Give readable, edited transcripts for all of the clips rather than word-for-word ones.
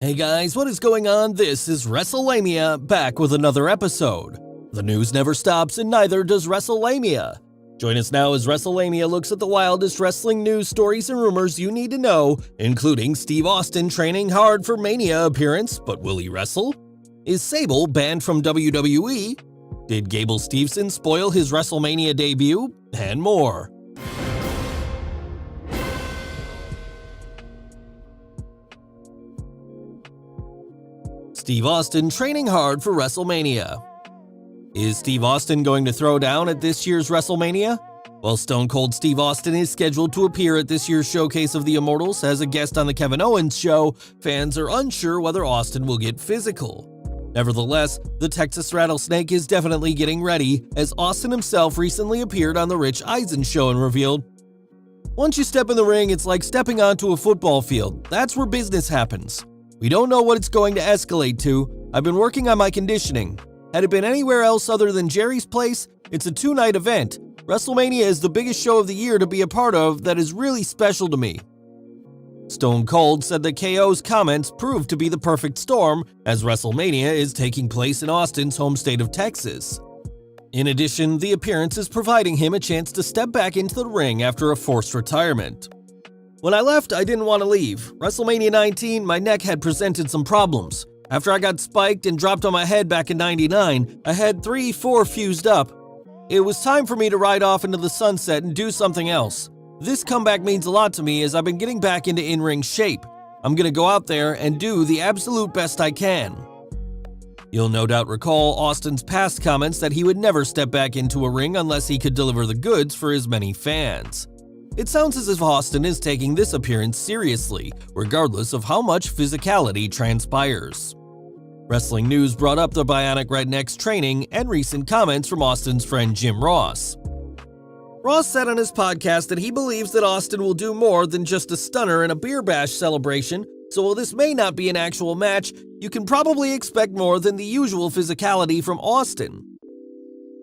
Hey guys, what is going on? This is Wrestlelamia, back with another episode. The news never stops and neither does Wrestlelamia. Join us now as Wrestlelamia looks at the wildest wrestling news stories and rumors you need to know, including Steve Austin training hard for Mania appearance, but will he wrestle? Is Sable banned from WWE? Did Gable Steveson spoil his WrestleMania debut? And more. Steve Austin training hard for WrestleMania. Is Steve Austin going to throw down at this year's WrestleMania? Well, Stone Cold Steve Austin is scheduled to appear at this year's Showcase of the Immortals as a guest on the Kevin Owens show. Fans are unsure whether Austin will get physical. Nevertheless, the Texas Rattlesnake is definitely getting ready, as Austin himself recently appeared on the Rich Eisen show and revealed, "Once you step in the ring, it's like stepping onto a football field. That's where business happens. We don't know what it's going to escalate to. I've been working on my conditioning. Had it been anywhere else other than Jerry's place, it's a 2-night event. WrestleMania is the biggest show of the year to be a part of that is really special to me." Stone Cold said that KO's comments proved to be the perfect storm, as WrestleMania is taking place in Austin's home state of Texas. In addition, the appearance is providing him a chance to step back into the ring after a forced retirement. "When I left, I didn't want to leave. WrestleMania 19, my neck had presented some problems. After I got spiked and dropped on my head back in '99, I had 3-4 fused up. It was time for me to ride off into the sunset and do something else. This comeback means a lot to me as I've been getting back into in-ring shape. I'm gonna go out there and do the absolute best I can." You'll no doubt recall Austin's past comments that he would never step back into a ring unless he could deliver the goods for his many fans. It sounds as if Austin is taking this appearance seriously, regardless of how much physicality transpires. Wrestling News brought up the Bionic Redneck's training and recent comments from Austin's friend Jim Ross. Ross said on his podcast that he believes that Austin will do more than just a stunner and a beer bash celebration, so while this may not be an actual match, you can probably expect more than the usual physicality from Austin.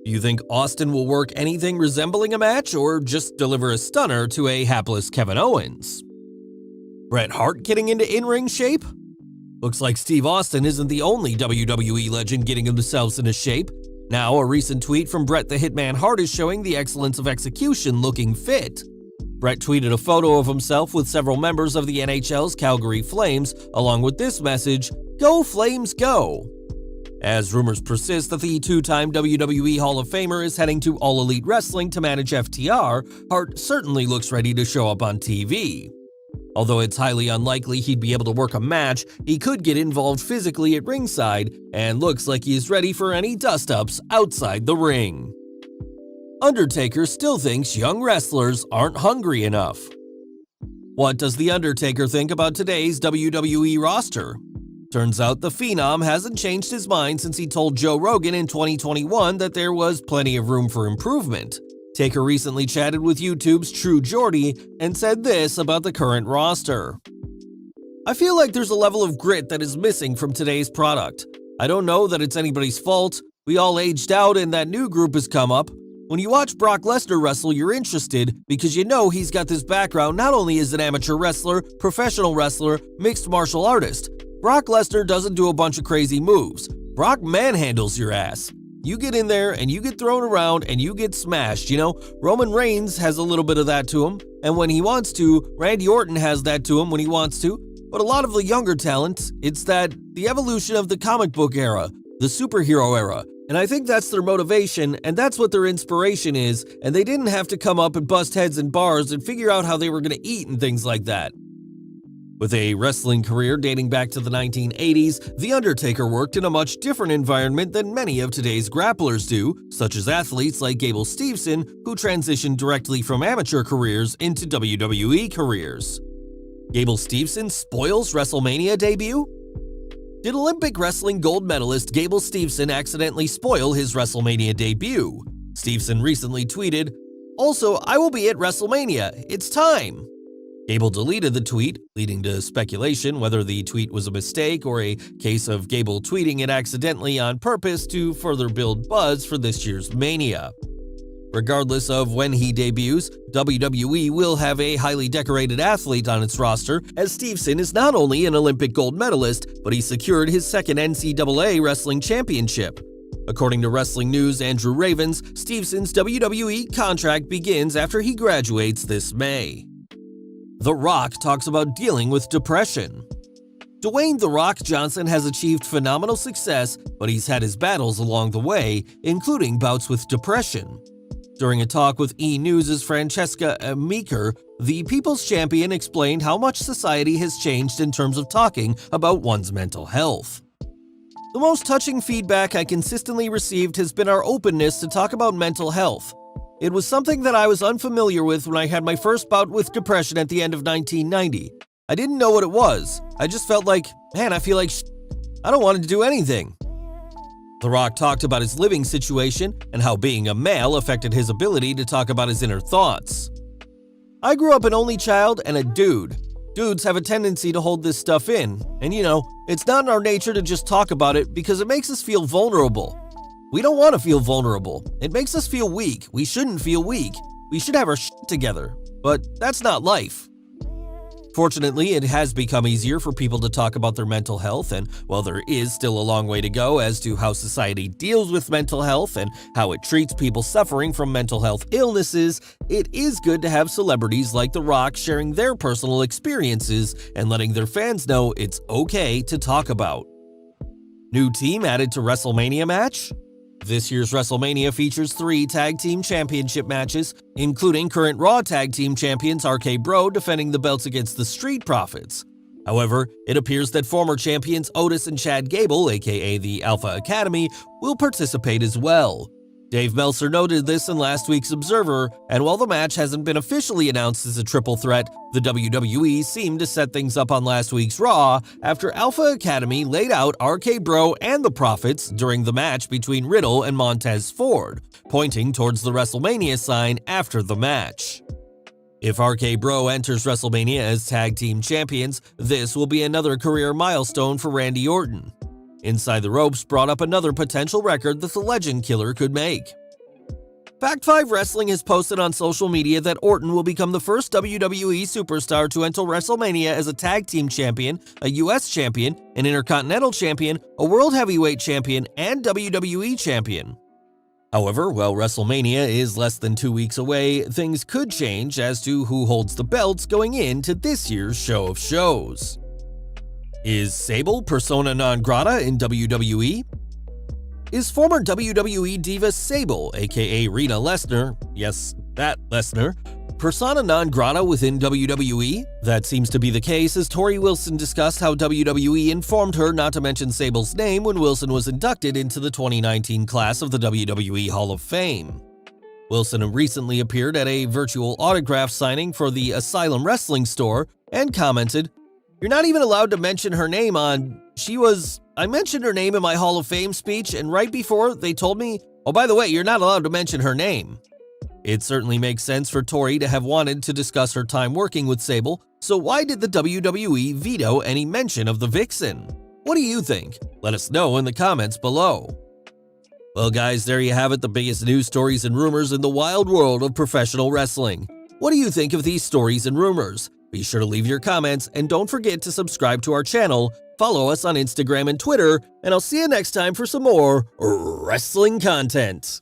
Do you think Austin will work anything resembling a match or just deliver a stunner to a hapless Kevin Owens? Bret Hart getting into in-ring shape? Looks like Steve Austin isn't the only WWE legend getting themselves into shape. Now, a recent tweet from Bret the Hitman Hart is showing the excellence of execution looking fit. Bret tweeted a photo of himself with several members of the NHL's Calgary Flames, along with this message, "Go Flames, go!" As rumors persist that the two-time WWE Hall of Famer is heading to All Elite Wrestling to manage FTR, Hart certainly looks ready to show up on TV. Although it's highly unlikely he'd be able to work a match, he could get involved physically at ringside and looks like he is ready for any dust-ups outside the ring. Undertaker still thinks young wrestlers aren't hungry enough. What does The Undertaker think about today's WWE roster? Turns out the Phenom hasn't changed his mind since he told Joe Rogan in 2021 that there was plenty of room for improvement. Taker recently chatted with YouTube's True Geordie and said this about the current roster. "I feel like there's a level of grit that is missing from today's product. I don't know that it's anybody's fault. We all aged out and that new group has come up. When you watch Brock Lesnar wrestle, you're interested because you know he's got this background not only as an amateur wrestler, professional wrestler, mixed martial artist. Brock Lesnar doesn't do a bunch of crazy moves. Brock manhandles your ass. You get in there and you get thrown around and you get smashed, you know? Roman Reigns has a little bit of that to him, and when he wants to, Randy Orton has that to him when he wants to. But a lot of the younger talent, it's that the evolution of the comic book era, the superhero era, and I think that's their motivation and that's what their inspiration is, and they didn't have to come up and bust heads in bars and figure out how they were going to eat and things like that." With a wrestling career dating back to the 1980s, The Undertaker worked in a much different environment than many of today's grapplers do, such as athletes like Gable Steveson, who transitioned directly from amateur careers into WWE careers. Gable Steveson spoils WrestleMania debut? Did Olympic wrestling gold medalist Gable Steveson accidentally spoil his WrestleMania debut? Steveson recently tweeted, "Also, I will be at WrestleMania. It's time." Gable deleted the tweet, leading to speculation whether the tweet was a mistake or a case of Gable tweeting it accidentally on purpose to further build buzz for this year's Mania. Regardless of when he debuts, WWE will have a highly decorated athlete on its roster, as Stevenson is not only an Olympic gold medalist, but he secured his second NCAA wrestling championship. According to Wrestling News' Andrew Ravens, Stevenson's WWE contract begins after he graduates this May. The Rock talks about dealing with depression. Dwayne "The Rock" Johnson has achieved phenomenal success, but he's had his battles along the way, including bouts with depression. During a talk with E! News' Francesca Meeker, the People's Champion explained how much society has changed in terms of talking about one's mental health. The most touching feedback I consistently received has been our openness to talk about mental health. It was something that I was unfamiliar with when I had my first bout with depression at the end of 1990. I didn't know what it was. I just felt like, man, I feel like I don't want to do anything. The Rock talked about his living situation and how being a male affected his ability to talk about his inner thoughts. I grew up an only child and a dude. Dudes have a tendency to hold this stuff in, and it's not in our nature to just talk about it because it makes us feel vulnerable. We don't want to feel vulnerable. It makes us feel weak. We shouldn't feel weak. We should have our shit together. But that's not life. Fortunately, it has become easier for people to talk about their mental health, and while there is still a long way to go as to how society deals with mental health and how it treats people suffering from mental health illnesses, it is good to have celebrities like The Rock sharing their personal experiences and letting their fans know it's okay to talk about. New team added to WrestleMania match? This year's WrestleMania features 3 Tag Team Championship matches, including current Raw Tag Team Champions RK-Bro defending the belts against the Street Profits. However, it appears that former champions Otis and Chad Gable, aka the Alpha Academy, will participate as well. Dave Meltzer noted this in last week's Observer, and while the match hasn't been officially announced as a triple threat, the WWE seemed to set things up on last week's Raw after Alpha Academy laid out RK-Bro and the Profits during the match between Riddle and Montez Ford, pointing towards the WrestleMania sign after the match. If RK-Bro enters WrestleMania as tag team champions, this will be another career milestone for Randy Orton. Inside the Ropes brought up another potential record that the Legend Killer could make. Fact 5 Wrestling has posted on social media that Orton will become the first WWE superstar to enter WrestleMania as a tag team champion, a US champion, an Intercontinental champion, a World Heavyweight champion, and WWE champion. However, while WrestleMania is less than 2 weeks away, things could change as to who holds the belts going into this year's show of shows. Is Sable persona non grata in WWE? Is former WWE diva Sable, aka Rita Lesnar, yes, that Lesnar, persona non grata within WWE? That seems to be the case, as Tori Wilson discussed how WWE informed her not to mention Sable's name when Wilson was inducted into the 2019 class of the WWE Hall of Fame. Wilson recently appeared at a virtual autograph signing for the Asylum Wrestling store and commented, "You're not even allowed to mention her name on... I mentioned her name in my Hall of Fame speech, and right before, they told me, oh, by the way, you're not allowed to mention her name." It certainly makes sense for Tori to have wanted to discuss her time working with Sable, so why did the WWE veto any mention of the Vixen? What do you think? Let us know in the comments below. Well guys, there you have it, the biggest news stories and rumors in the wild world of professional wrestling. What do you think of these stories and rumors? Be sure to leave your comments, and don't forget to subscribe to our channel, follow us on Instagram and Twitter, and I'll see you next time for some more wrestling content.